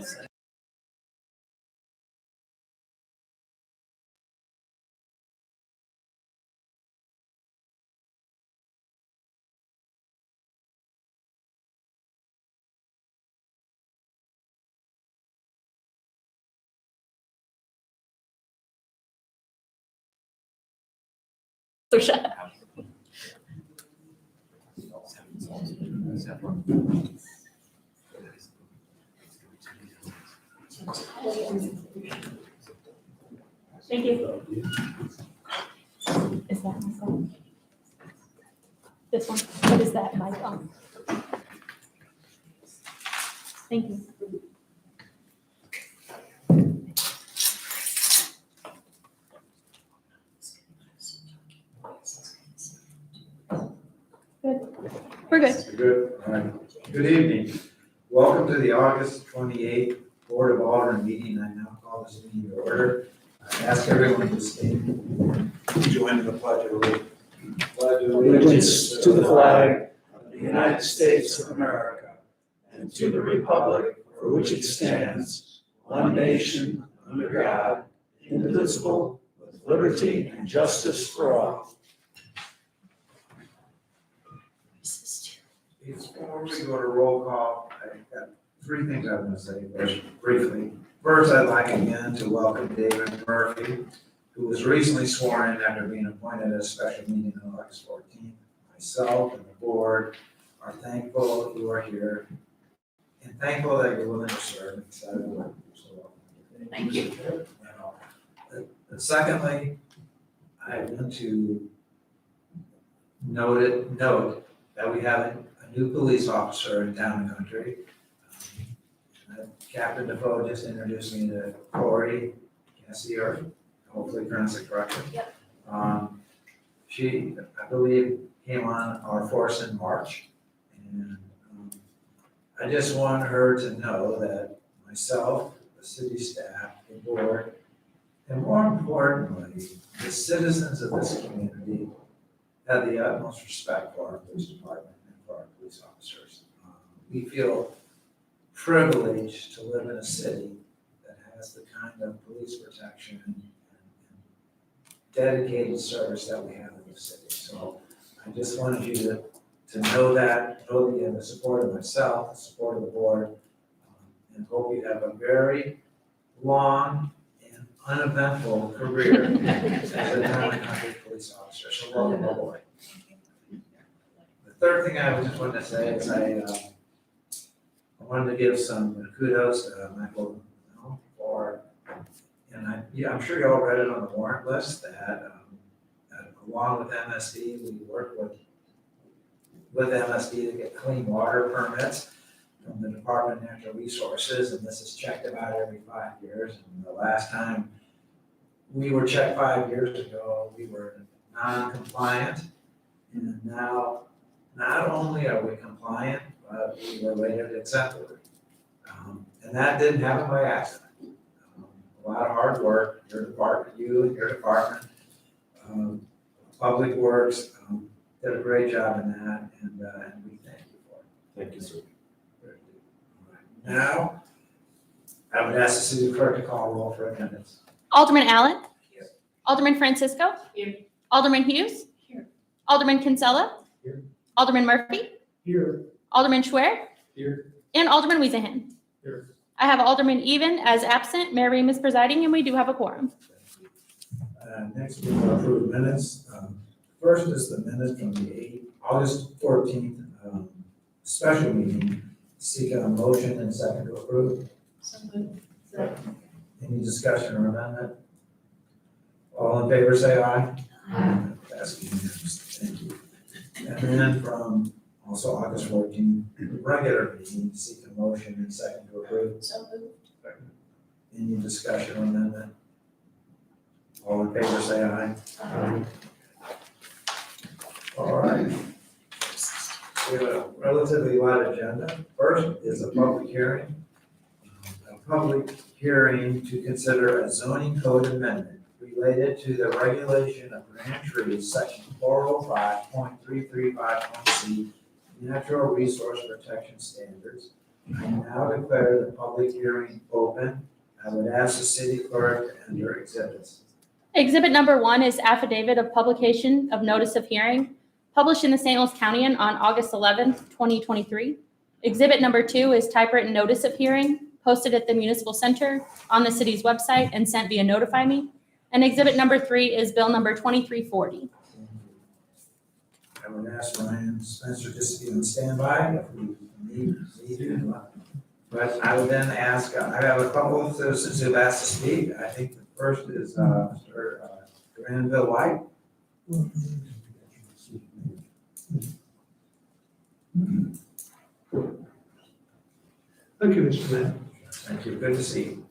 So shut up. Thank you. Is that mic on? This one? What is that mic on? Thank you. Good. We're good. Good. All right. Good evening. Welcome to the August 28th Board of Aldermen meeting. I now call this meeting to order. I ask everyone to stand and join in the Pledge of Allegiance. Pledge of Allegiance to the flag of the United States of America and to the republic for which it stands, one nation, under God, indivisible, with liberty and justice for all. Before we go to roll call, I've got three things I want to say very briefly. First, I'd like again to welcome David Murphy, who was recently sworn in after being appointed at a special meeting on August 14th. Myself and the board are thankful that you are here and thankful that you're willing to serve. Excited to work with you. So welcome. Thank you. And secondly, I want to note that we have a new police officer in town and country. Captain Defoe just introduced me to Corey, can't see her, hopefully pronounced it correctly. Yep. She, I believe, came on our force in March. And I just want her to know that myself, the city staff, the board, and more importantly, the citizens of this community have the utmost respect for our police department and for our police officers. We feel privileged to live in a city that has the kind of police protection and dedicated service that we have in the city. So I just wanted you to know that, know that you have the support of myself, the support of the board, and hope you have a very long and uneventful career as a town and country police officer. So welcome aboard. The third thing I just wanted to say is I wanted to give some kudos to Michael for, and I'm sure you all read it on the warrant list that along with MSD, we work with MSD to get clean water permits from the Department of Natural Resources, and this is checked about every 5 years. And the last time we were checked 5 years ago, we were non-compliant, and now not only are we compliant, but we were rated exemplary. And that didn't happen by accident. A lot of hard work, your department, you and your department, Public Works did a great job in that, and we thank you for it. Thank you, sir. Now, I would ask the city clerk to call roll for attendance. Alderman Allen. Here. Alderman Francisco. Here. Alderman Hughes. Here. Alderman Kinsella. Here. Alderman Murphy. Here. Alderman Schwer. Here. And Alderman Weezahan. Here. I have Alderman Even as absent. Mayor Reem is presiding, and we do have a quorum. Next, we will approve minutes. First is the minutes from the August 14th special meeting. Seek a motion and second to approve. So moved. Any discussion or amendment? All in favor, say aye. Aye. That's unanimous. Thank you. And then from also August 14th, regular meeting, seek a motion and second to approve. So moved. Any discussion or amendment? All in favor, say aye. Aye. All right. We have a relatively light agenda. First is a public hearing. A public hearing to consider a zoning code amendment related to the regulation of grand trees, section 405.335.c, natural resource protection standards, I now declare the public hearing open. I would ask the city clerk to enter exhibits. Exhibit number 1 is affidavit of publication of notice of hearing, published in the St. Louis Countian on August 11th, 2023. Exhibit number 2 is typewritten notice of hearing, posted at the Municipal Center, on the city's website, and sent via Notify Me. And exhibit number 3 is bill number 2340. I would ask Ryan Spencer just to be on standby if we need to. But I would then ask, I have a couple of citizens who've asked to speak. I think the first is Mr. Granville White. Thank you, Mr. Mayor. Thank you, good to see you.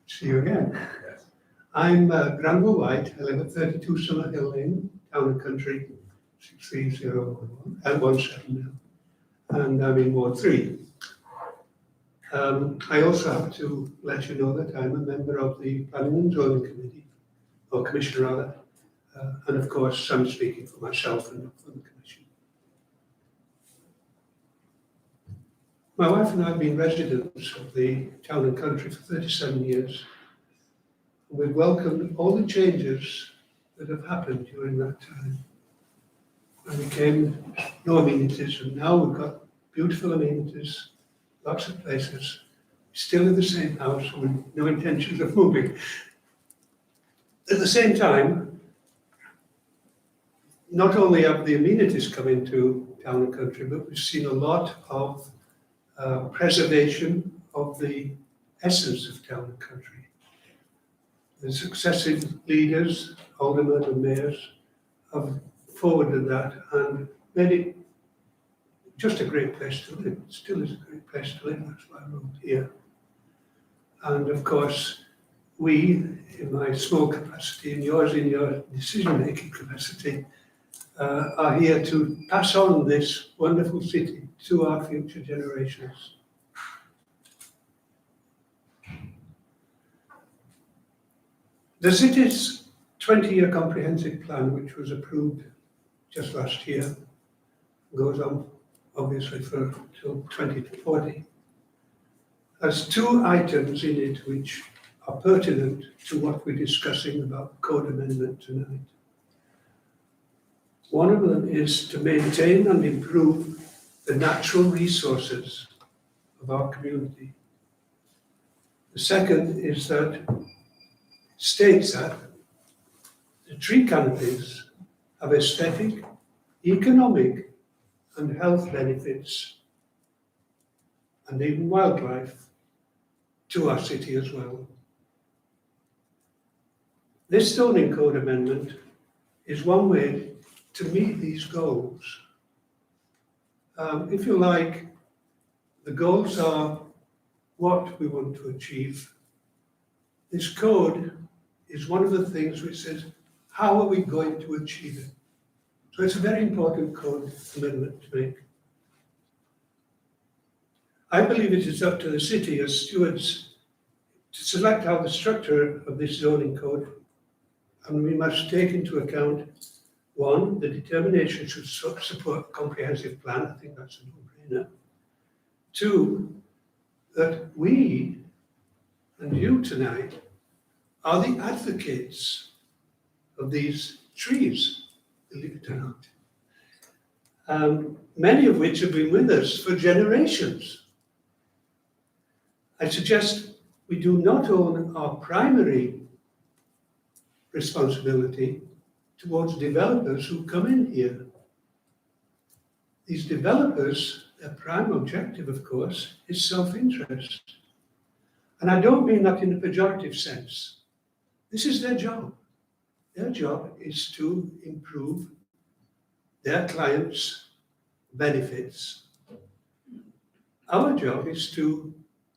See you again. Yes. I'm Granville White. I live at 32 Summer Hill Lane, Town and Country, 63011, L17 now, and I'm in Ward 3. I also have to let you know that I'm a member of the Planning and Zoning Committee, or Commission rather, and of course I'm speaking for myself and for the Commission. My wife and I have been residents of the Town and Country for 37 years. We've welcomed all the changes that have happened during that time. And we came, no amenities, and now we've got beautiful amenities, lots of places, still in the same house with no intentions of moving. At the same time, not only have the amenities come into Town and Country, but we've seen a lot of preservation of the essence of Town and Country. The successive leaders, aldermen and mayors, have forwarded that and made it just a great place to live. It still is a great place to live, that's why I wrote here. And of course, we, in my small capacity and yours in your decision-making capacity, are here to pass on this wonderful city to our future generations. The city's 20-year comprehensive plan, which was approved just last year, goes on obviously for till 2040, has 2 items in it which are pertinent to what we're discussing about code amendment tonight. One of them is to maintain and improve the natural resources of our community. The second is that states that the tree canopies have aesthetic, economic, and health benefits, and even wildlife to our city as well. This zoning code amendment is one way to meet these goals. If you like, the goals are what we want to achieve. This code is one of the things which says, how are we going to achieve it? So it's a very important code amendment to make. I believe it is up to the city as stewards to select how the structure of this zoning code, and we must take into account, 1, the determination should support a comprehensive plan. I think that's a no-brainer. 2, that we and you tonight are the advocates of these trees, believe it or not. Many of which have been with us for generations. I suggest we do not own our primary responsibility towards developers who come in here. These developers, their prime objective, of course, is self-interest. And I don't mean that in a pejorative sense. This is their job. Their job is to improve their clients' benefits. Our job is to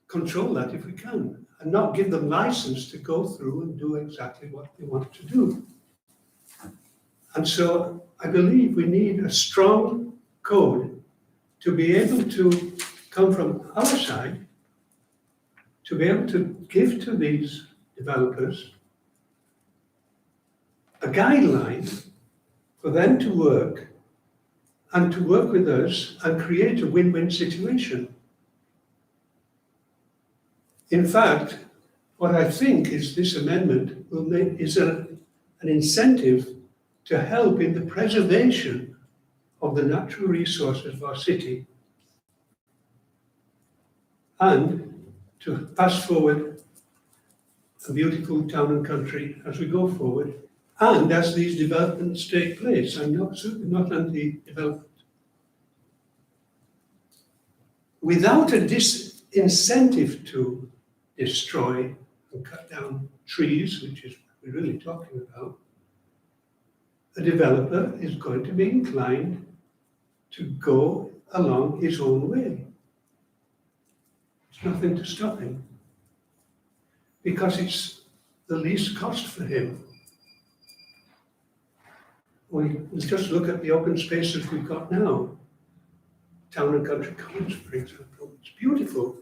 control that if we can, and not give them license to go through and do exactly what they want to do. And so I believe we need a strong code to be able to come from our side, to be able to give to these developers a guideline for them to work and to work with us and create a win-win situation. In fact, what I think is this amendment will make is an incentive to help in the preservation of the natural resources of our city and to pass forward a beautiful town and country as we go forward and as these developments take place. I'm certainly not anti-development. Without a disincentive to destroy and cut down trees, which is what we're really talking about, a developer is going to be inclined to go along his own way. There's nothing to stop him because it's the least cost for him. Let's just look at the open spaces we've got now. Town and Country Commons, for example. It's beautiful,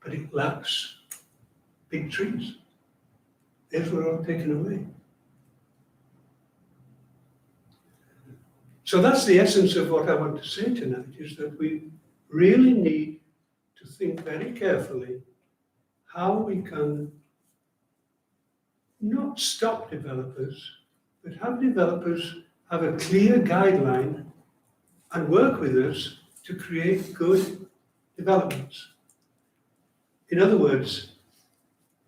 but it lacks big trees. Those were all taken away. So that's the essence of what I want to say tonight, is that we really need to think very carefully how we can not stop developers, but have developers have a clear guideline and work with us to create good developments. In other words,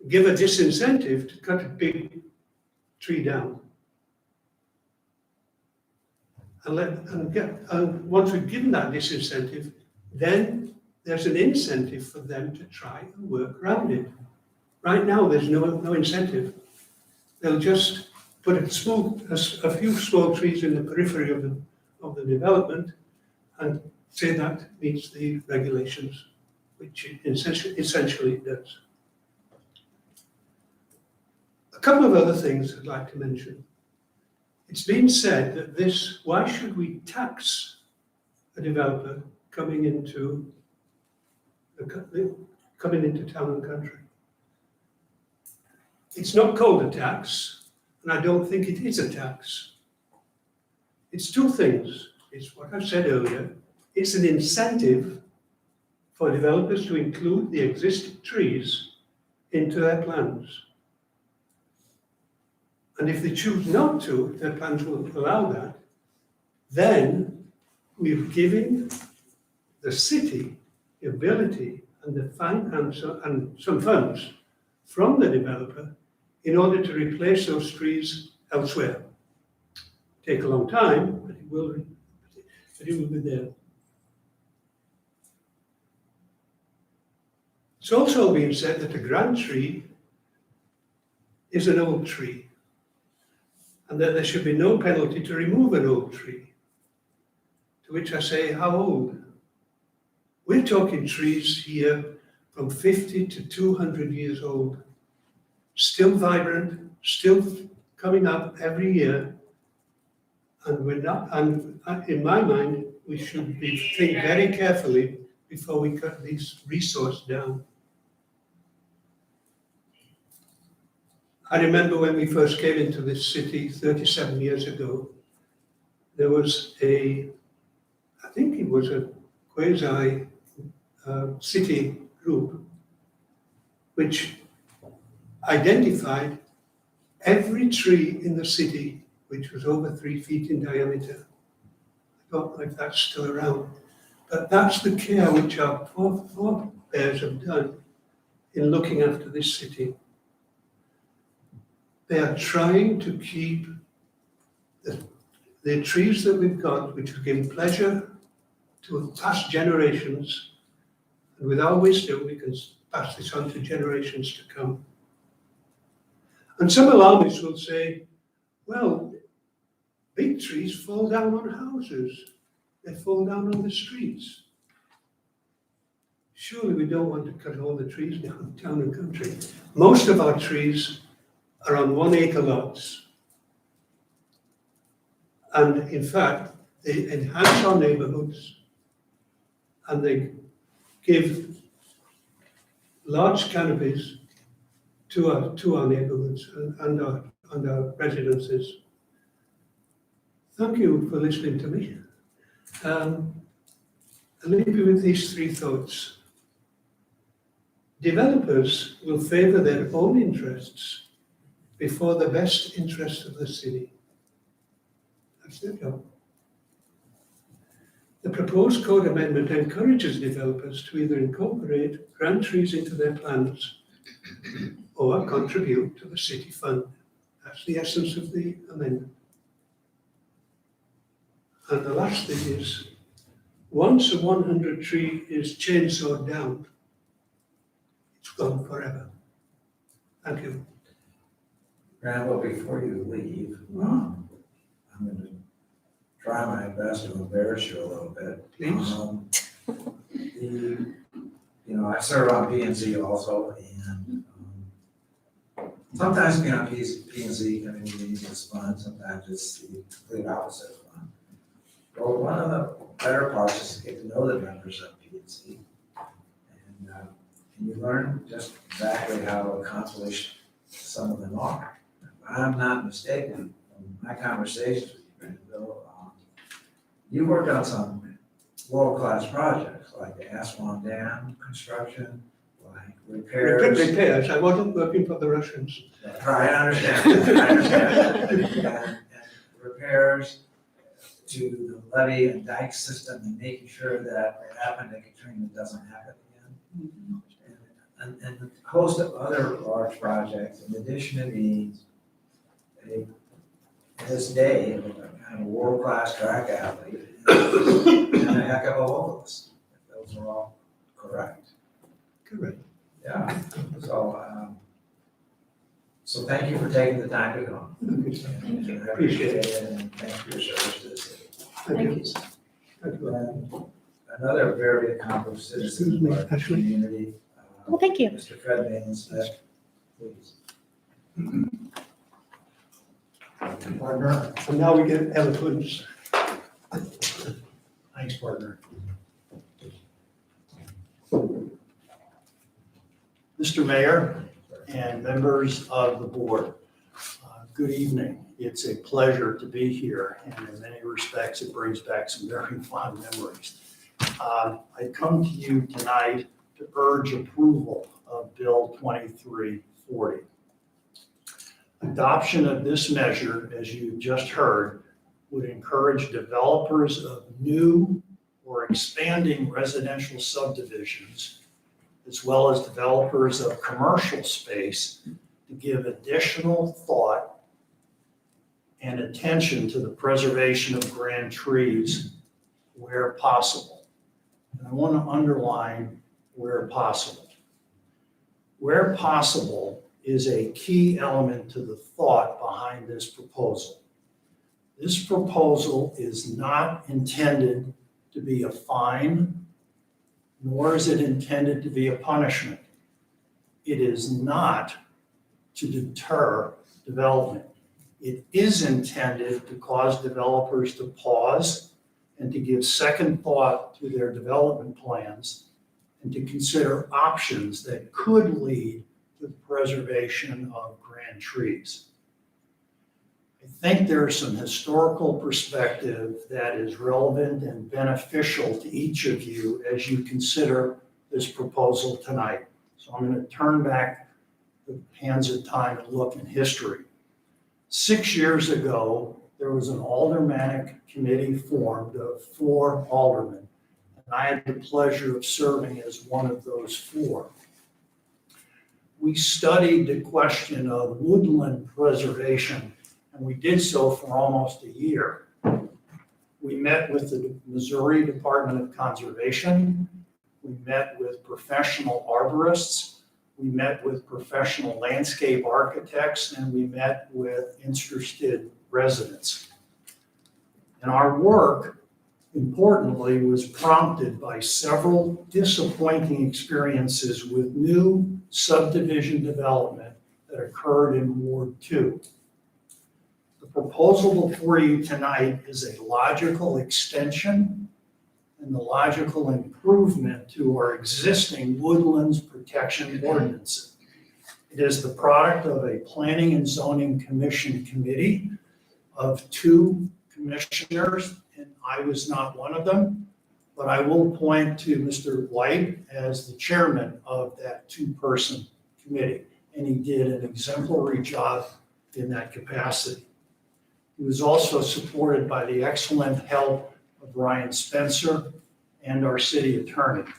give a disincentive to cut a big tree down. And once we've given that disincentive, then there's an incentive for them to try and work around it. Right now, there's no incentive. They'll just put a few small trees in the periphery of the development and say that meets the regulations, which it essentially does. A couple of other things I'd like to mention. It's been said that why should we tax a developer coming into town and country? It's not called a tax, and I don't think it is a tax. It's two things. It's what I said earlier. It's an incentive for developers to include the existing trees into their plans. And if they choose not to, their plans won't allow that, then we're giving the city the ability and the finance and some funds from the developer in order to replace those trees elsewhere. Take a long time, but it will be there. It's also been said that a grand tree is an old tree, and that there should be no penalty to remove an old tree. To which I say, how old? We're talking trees here from 50 to 200 years old, still vibrant, still coming up every year, and we're not. And in my mind, we should think very carefully before we cut this resource down. I remember when we first came into this city 37 years ago, there was I think it was a quasi city group which identified every tree in the city which was over 3 feet in diameter. I don't know if that's still around, but that's the care which our forebears have done in looking after this city. They are trying to keep the trees that we've got, which have given pleasure to past generations, and with our wisdom, we can pass this on to generations to come. And some alarmists will say, well, big trees fall down on houses, they fall down on the streets. Surely we don't want to cut all the trees down in town and country. Most of our trees are on 1 acre lots. And in fact, they enhance our neighborhoods and they give large canopies to our neighborhoods and our residences. Thank you for listening to me. I'll leave you with these 3 thoughts. Developers will favor their own interests before the best interests of the city. That's their job. The proposed code amendment encourages developers to either incorporate grand trees into their plans or contribute to the city fund. That's the essence of the amendment. And the last thing is, once a 100 tree is chainsawed down, it's gone forever. Thank you. Randall, before you leave, I'm going to try my best to embarrass you a little bit. Please. I serve on P&Z also, and sometimes being on P&Z can be meaningless as fun, sometimes it's the complete opposite of fun. Well, one of the better parts is to get to know the members of P&Z, and you learn just exactly how accomplished some of them are. If I'm not mistaken, from my conversations with you, Brandon, you worked on some world-class projects, like the Aswan Dam construction, like repairs. Repairs, I wasn't working for the Russians. I understand, And repairs to the levee and dike system and making sure that what happened in Katrina doesn't happen again. And a host of other large projects, in addition to being this day, a kind of world-class track athlete and a heck of a vocalist. Those are all correct. Correct. Yeah, so thank you for taking the time to come. Thank you. I appreciate it, and thank you for your service to the city. Thank you. And another very accomplished citizen of our Ashley. community. Well, thank you. Mr. Fred Baines, please. Partner. And now we get eloquence. Thanks, partner. Mr. Mayor and members of the board, good evening. It's a pleasure to be here, and in many respects, it brings back some very fond memories. I come to you tonight to urge approval of Bill 2340. Adoption of this measure, as you just heard, would encourage developers of new or expanding residential subdivisions, as well as developers of commercial space, to give additional thought and attention to the preservation of grand trees where possible. And I want to underline where possible. Where possible is a key element to the thought behind this proposal. This proposal is not intended to be a fine, nor is it intended to be a punishment. It is not to deter development. It is intended to cause developers to pause and to give second thought to their development plans and to consider options that could lead to the preservation of grand trees. I think there's some historical perspective that is relevant and beneficial to each of you as you consider this proposal tonight. So I'm going to turn back the hands of time and look in history. 6 years ago, there was an aldermanic committee formed of 4 aldermen, and I had the pleasure of serving as one of those 4. We studied the question of woodland preservation, and we did so for almost a year. We met with the Missouri Department of Conservation. We met with professional arborists. We met with professional landscape architects, and we met with interested residents. And our work, importantly, was prompted by several disappointing experiences with new subdivision development that occurred in Ward 2. The proposal before you tonight is a logical extension and the logical improvement to our existing woodlands protection ordinances. It is the product of a Planning and Zoning Commission committee of 2 commissioners, and I was not one of them, but I will point to Mr. White as the chairman of that two-person committee, and he did an exemplary job in that capacity. He was also supported by the excellent help of Ryan Spencer and our city attorney.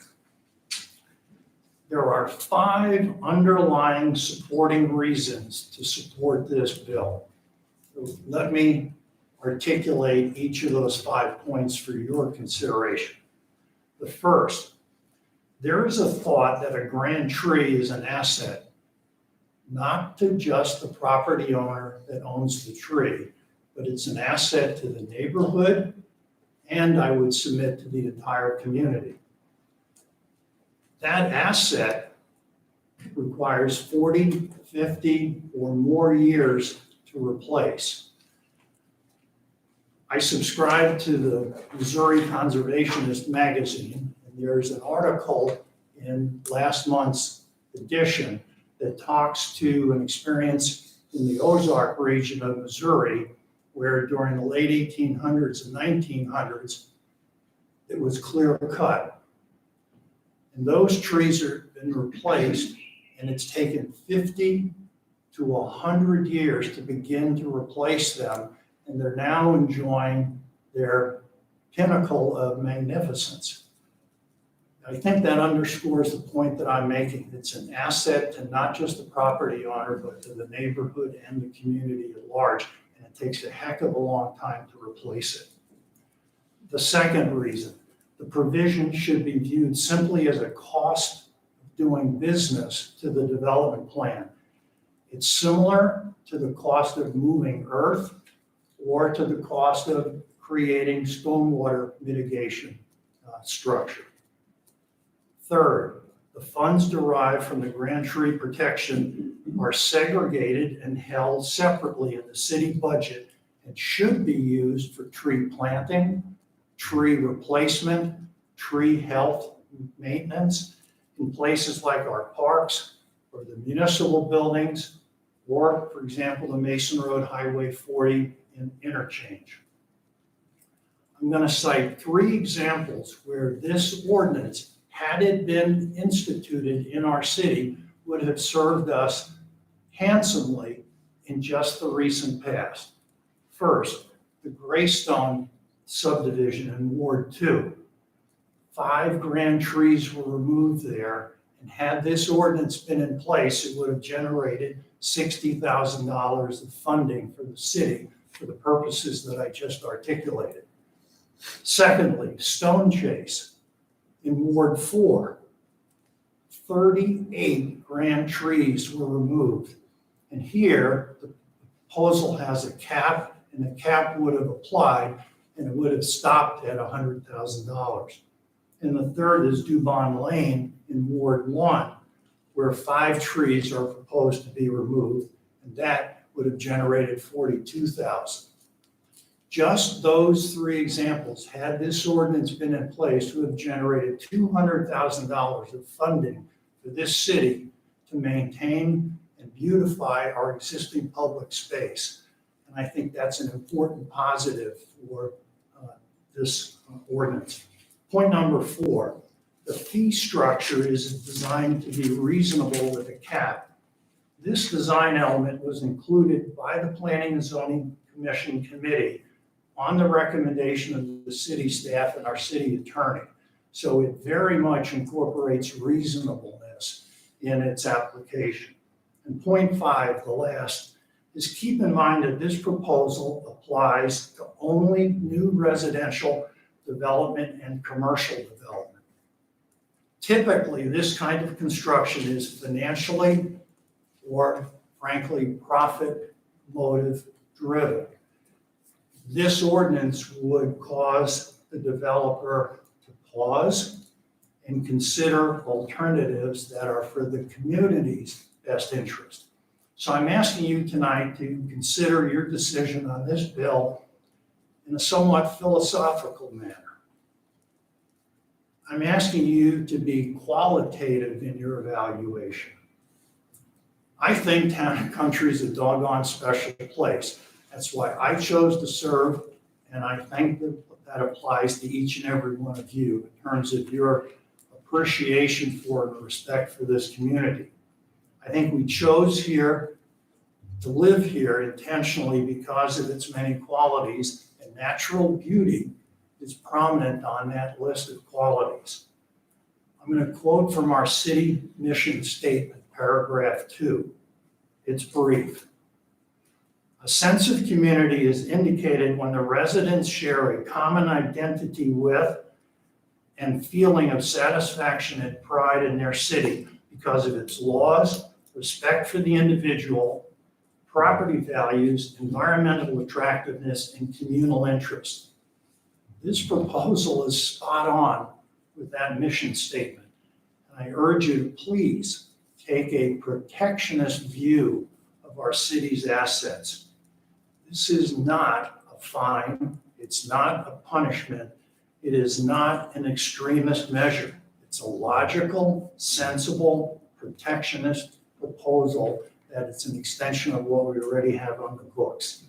There are 5 underlying supporting reasons to support this bill. Let me articulate each of those 5 points for your consideration. The first, there is a thought that a grand tree is an asset, not to just the property owner that owns the tree, but it's an asset to the neighborhood, and I would submit to the entire community. That asset requires 40, 50, or more years to replace. I subscribe to the Missouri Conservationist magazine, and there's an article in last month's edition that talks to an experience in the Ozark region of Missouri, where during the late 1800s and 1900s, it was clear cut. And those trees have been replaced, and it's taken 50 to 100 years to begin to replace them, and they're now enjoying their pinnacle of magnificence. I think that underscores the point that I'm making. It's an asset to not just the property owner, but to the neighborhood and the community at large, and it takes a heck of a long time to replace it. The second reason, the provision should be viewed simply as a cost of doing business to the development plan. It's similar to the cost of moving earth or to the cost of creating stormwater mitigation structure. Third, the funds derived from the grand tree protection are segregated and held separately in the city budget and should be used for tree planting, tree replacement, tree health maintenance in places like our parks or the municipal buildings, or, for example, the Mason Road Highway 40 interchange. I'm going to cite 3 examples where this ordinance, had it been instituted in our city, would have served us handsomely in just the recent past. First, the Greystone subdivision in Ward 2. 5 grand trees were removed there, and had this ordinance been in place, it would have generated $60,000 of funding for the city for the purposes that I just articulated. Secondly, Stone Chase in Ward 4. 38 grand trees were removed. And here, the proposal has a cap, and the cap would have applied, and it would have stopped at $100,000. And the third is Dubon Lane in Ward 1, where 5 trees are proposed to be removed, and that would have generated $42,000. Just those 3 examples, had this ordinance been in place, would have generated $200,000 of funding for this city to maintain and beautify our existing public space. And I think that's an important positive for this ordinance. Point number 4, the fee structure is designed to be reasonable with a cap. This design element was included by the Planning and Zoning Commission Committee on the recommendation of the city staff and our city attorney. So it very much incorporates reasonableness in its application. And point 5, the last, is keep in mind that this proposal applies to only new residential development and commercial development. Typically, this kind of construction is financially or, frankly, profit motive driven. This ordinance would cause the developer to pause and consider alternatives that are for the community's best interest. So I'm asking you tonight to consider your decision on this bill in a somewhat philosophical manner. I'm asking you to be qualitative in your evaluation. I think Town and Country is a doggone special place. That's why I chose to serve, and I thank the that applies to each and every one of you in terms of your appreciation for and respect for this community. I think we chose here to live here intentionally because of its many qualities, and natural beauty is prominent on that list of qualities. I'm going to quote from our city mission statement, paragraph 2. It's brief. A sense of community is indicated when the residents share a common identity with and feeling of satisfaction and pride in their city because of its laws, respect for the individual, property values, environmental attractiveness, and communal interest. This proposal is spot on with that mission statement. And I urge you to please take a protectionist view of our city's assets. This is not a fine, it's not a punishment, it is not an extremist measure. It's a logical, sensible, protectionist proposal that it's an extension of what we already have on the books.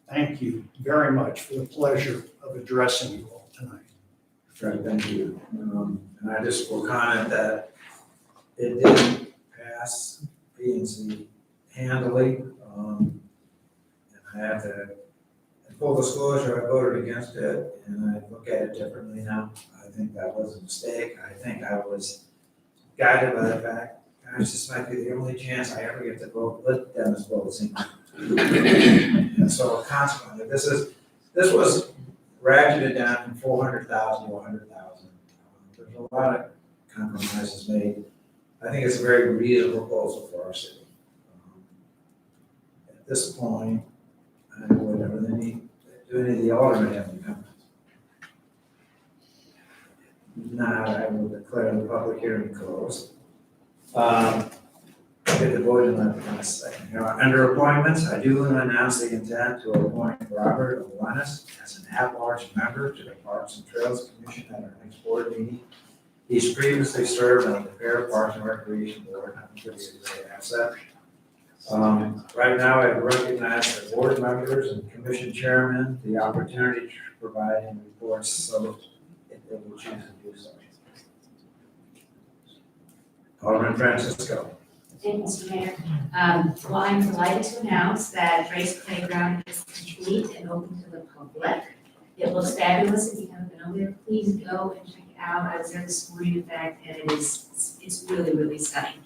Thank you very much for the pleasure of addressing you all tonight. Fred, thank you. And I just will comment that it didn't pass P&Z handily. And I have to, in full disclosure, I voted against it, and I look at it differently now. I think that was a mistake. I think I was guided by the fact, gosh, this might be the only chance I ever get to vote, let Dennis vote. And so consequently, this was ratcheted down from 400,000 to 100,000. There's a lot of compromises made. I think it's a very reasonable proposal for our city. At this point, I would really do any of the aldermen have any comments? Now, I will declare the public hearing closed. Get the vote in a second. Under appointments, I do announce the intent to appoint Robert Owanis as an at-large member to the Parks and Trails Commission at our next board meeting. He's previously served on the Fair Parks and Recreation Board. I think he's a great asset. Right now, I recognize the board members and commission chairmen the opportunity to provide any reports, so if they will choose to do so. Alderman Francisco. Thank you, Mr. Mayor. Well, I'm delighted to announce that Drake's Playground is complete and open to the public. It looks fabulous. If you haven't been over there, please go and check it out. I was there this morning, in fact, and it's really, really stunning.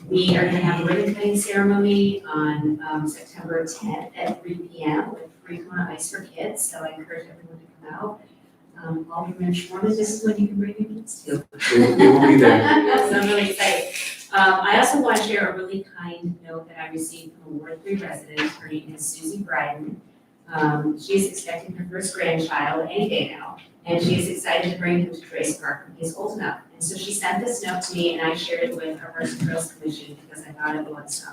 We are going to have a ribbon cutting ceremony on September 10th at 3 p.m. with free Kona ice for kids, so I encourage everyone to come out. Alderman Schwarman, this is when you can bring your kids too. We will be there. So I'm really excited. I also want to share a really kind note that I received from a Ward 3 resident. Her name is Susie Bryden. She is expecting her first grandchild any day now, and she is excited to bring him to Trace Park when he's old enough. And so she sent this note to me, and I shared it with our Parks and Trails Commission because I thought it was,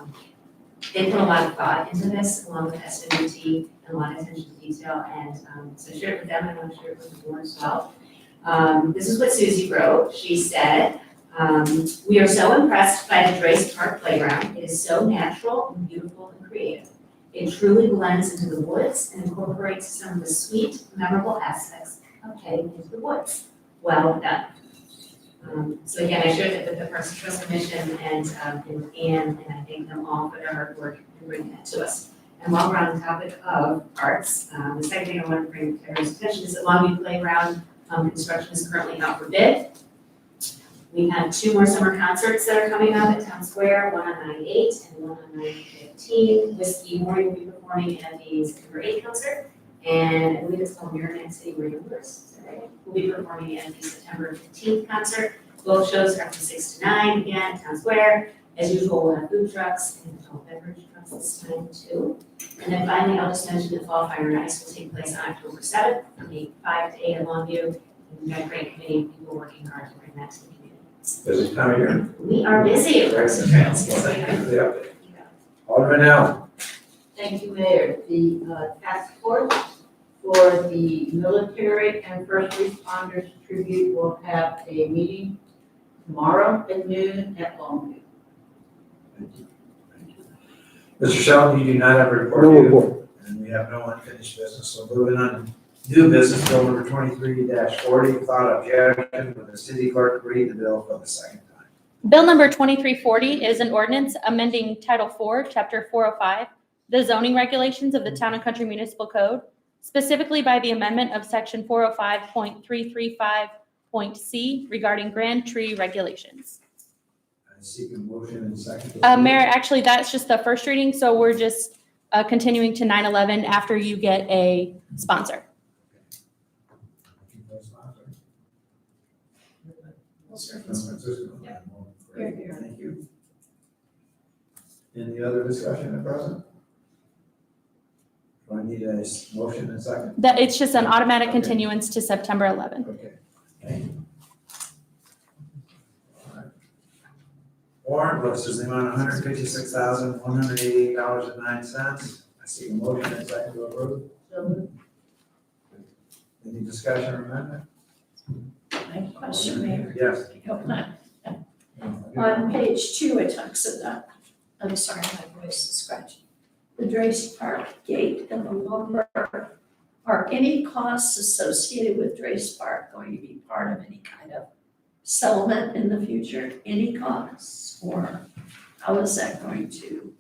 they put a lot of thought into this, along with SWT and a lot of attention to detail, and so I shared it with them, and I want to share it with the board as well. This is what Susie wrote. She said, we are so impressed by the Drace Park Playground. It is so natural and beautiful and creative. It truly blends into the woods and incorporates some of the sweet, memorable aspects of heading into the woods. Well done. So again, I shared it with the Parks and Trails Commission and Anne, and I thank them all for their hard work in bringing that to us. And while we're on the topic of arts, the second thing I want to bring to everyone's attention is that Longview Playground construction is currently out for bid. We have 2 more summer concerts that are coming up at Town Square, one on 9/8 and one on 9/15. Whiskey Morning will be performing at the September 8th concert, and I believe it's called Merrimack City Ramblers. Is that right? We'll be performing at the September 15th concert. Both shows are from 6 to 9 again at Town Square. As usual, we'll have food trucks and adult beverage trucks this time too. And then finally, I'll just mention that Fall Fire and Ice will take place on October 7th from 5 to 8 at Longview. And we've got a great committee of people working hard to bring that to the community. Busy time of year. We are busy at Parks and Trails. Well, thank you for the update. Yeah. Alderman Allen. Thank you, Mayor. The task force for the military and first responders tribute will have a meeting tomorrow at noon at Longview. Mr. Sheldon, you do not have a report. No do you? report. And we have no unfinished business, so moving on New business bill number 23-40, without objection, will the city clerk read the bill for the second time? Bill number 2340 is an ordinance amending Title IV, Chapter 405, the zoning regulations of the Town and Country Municipal Code, specifically by the amendment of Section 405.335.c regarding grand tree regulations. I seek a motion and second. Mayor, actually, that's just the first reading, so we're just continuing to 9/11 after you get a sponsor. Thank you. Any other discussion at present? Do I need a motion and second? That, it's just an automatic Okay. continuance to September 11. Okay, thank you. All right. Warrant books is the amount of $156,188.09. I see a motion and second to approve. So moved. Any discussion or amendment? I have a question, Mayor. Yes. On page 2, it talks about, I'm sorry, my voice is scratchy. The Drace Park gate and the lumber. Are any costs associated with Drace Park going to be part of any kind of settlement in the future? Any costs? Or how is that going to?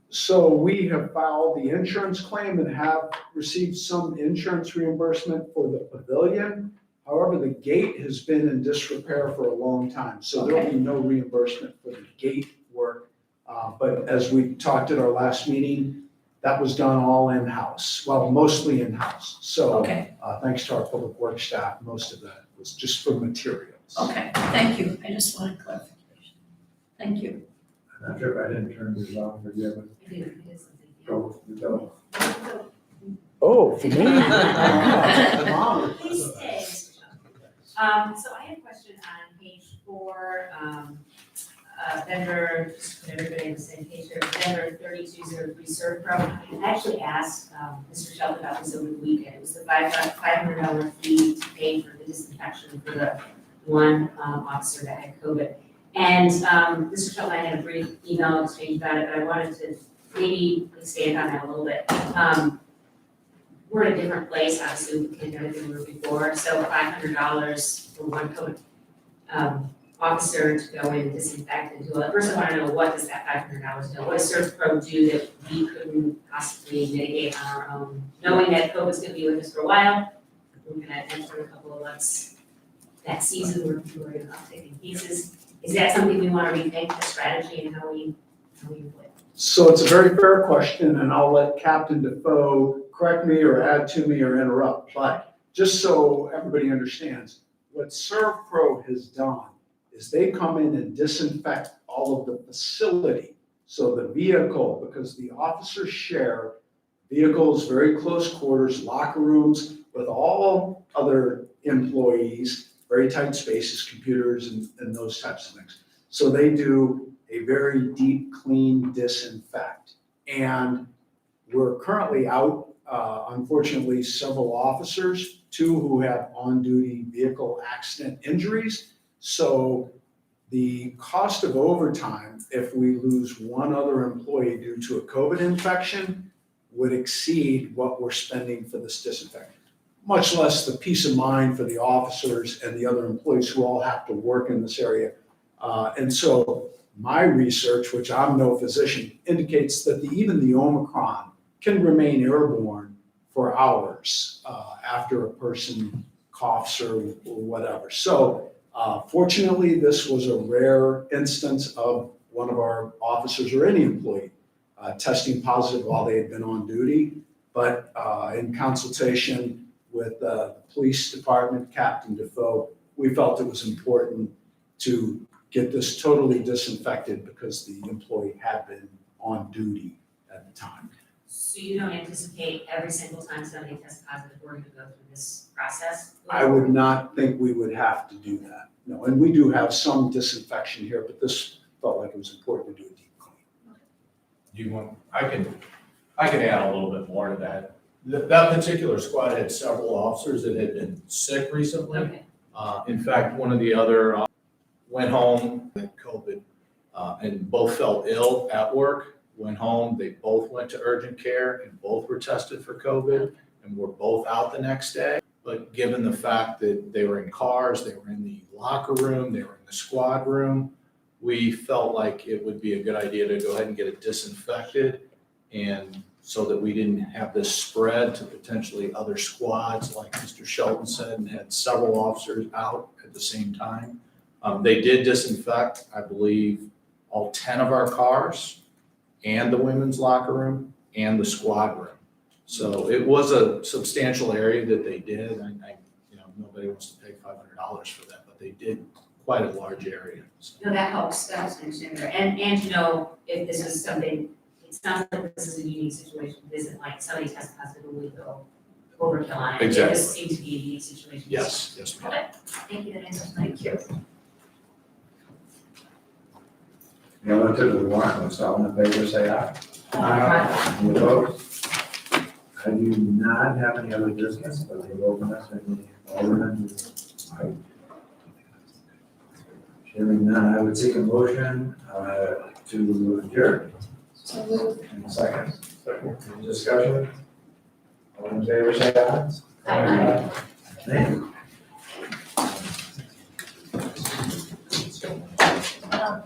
So we have filed the insurance claim and have received some insurance reimbursement for the pavilion. However, the gate has been in disrepair for a long time, so there'll be no reimbursement for the gate work. But as we talked at our last meeting, that was done all in-house, well, mostly in-house. So Okay, thanks to our public works staff, most of that was just for materials. okay, thank you. I just wanted clarification. Thank you. I'm not sure if I didn't turn this off for you, I do, it is something. but go. Oh, for me? Please stay. So I had a question on page 4, vendor, just put everybody in the same page here, vendor 3203 Serve Pro. I actually asked Mr. Shelton about this over the weekend. It was the $500 fee to pay for the disinfection for the one officer that had COVID. And Mr. Shelton and I had a brief email exchange about it, but I wanted to maybe expand on that a little bit. We're in a different place, obviously, with the pandemic than we were before, so $500 for one COVID officer to go in and disinfect and do it. First, I want to know, what does that $500 do? What does Surf Pro do that we couldn't possibly mitigate on our own? Knowing that COVID's going to be with us for a while, we're going to enter a couple of months that season where people are going to uptake in cases. Is that something we want to rethink, the strategy and how we employ it? So it's a very fair question, and I'll let Captain Defoe correct me or add to me or interrupt. But just so everybody understands, what ServPro has done is they come in and disinfect all of the facility. So the vehicle, because the officers share vehicles, very close quarters, locker rooms with all other employees, very tight spaces, computers and those types of things. So they do a very deep, clean disinfect. And we're currently out, unfortunately, several officers, 2 who have on-duty vehicle accident injuries. So the cost of overtime, if we lose one other employee due to a COVID infection, would exceed what we're spending for this disinfectant. Much less the peace of mind for the officers and the other employees who all have to work in this area. And so my research, which I'm no physician, indicates that even the Omicron can remain airborne for hours after a person coughs or whatever. So fortunately, this was a rare instance of one of our officers or any employee testing positive while they had been on duty. But in consultation with the police department, Captain Defoe, we felt it was important to get this totally disinfected because the employee had been on duty at the time. So you don't anticipate every single time somebody tests positive, we're going to go through this process? I would not think we would have to do that. No, and we do have some disinfection here, but this felt like it was important to do a deep clean. Do you want, I can add a little bit more to that. That particular squad had several officers that had been sick recently. Okay. In fact, one of the other went home with COVID and both felt ill at work, went home, they both went to urgent care and both were tested for COVID. and were both out the next day. But given the fact that they were in cars, they were in the locker room, they were in the squad room, we felt like it would be a good idea to go ahead and get it disinfected, and so that we didn't have this spread to potentially other squads, like Mr. Shelton said, and had several officers out at the same time. They did disinfect, I believe, all 10 of our cars and the women's locker room and the squad room. So it was a substantial area that they did. Nobody wants to pay $500 for that, but they did quite a large area. So. No, that helps to understand there. And to know if this is something, it sounds like this is a unique situation. It isn't like somebody tests positive and we go overkill on it. Exactly. It just seems to be a unique situation. Yes, ma'am. Okay, thank you, that answers my question. Relative to the warrant list, all in favor, say aye. Any opposed? I do not have any other business, but I will open us any Aldermen. Hearing none, I would seek a motion to adjourn. Any second? Any discussion? All in favor, say aye. Aye. Nay.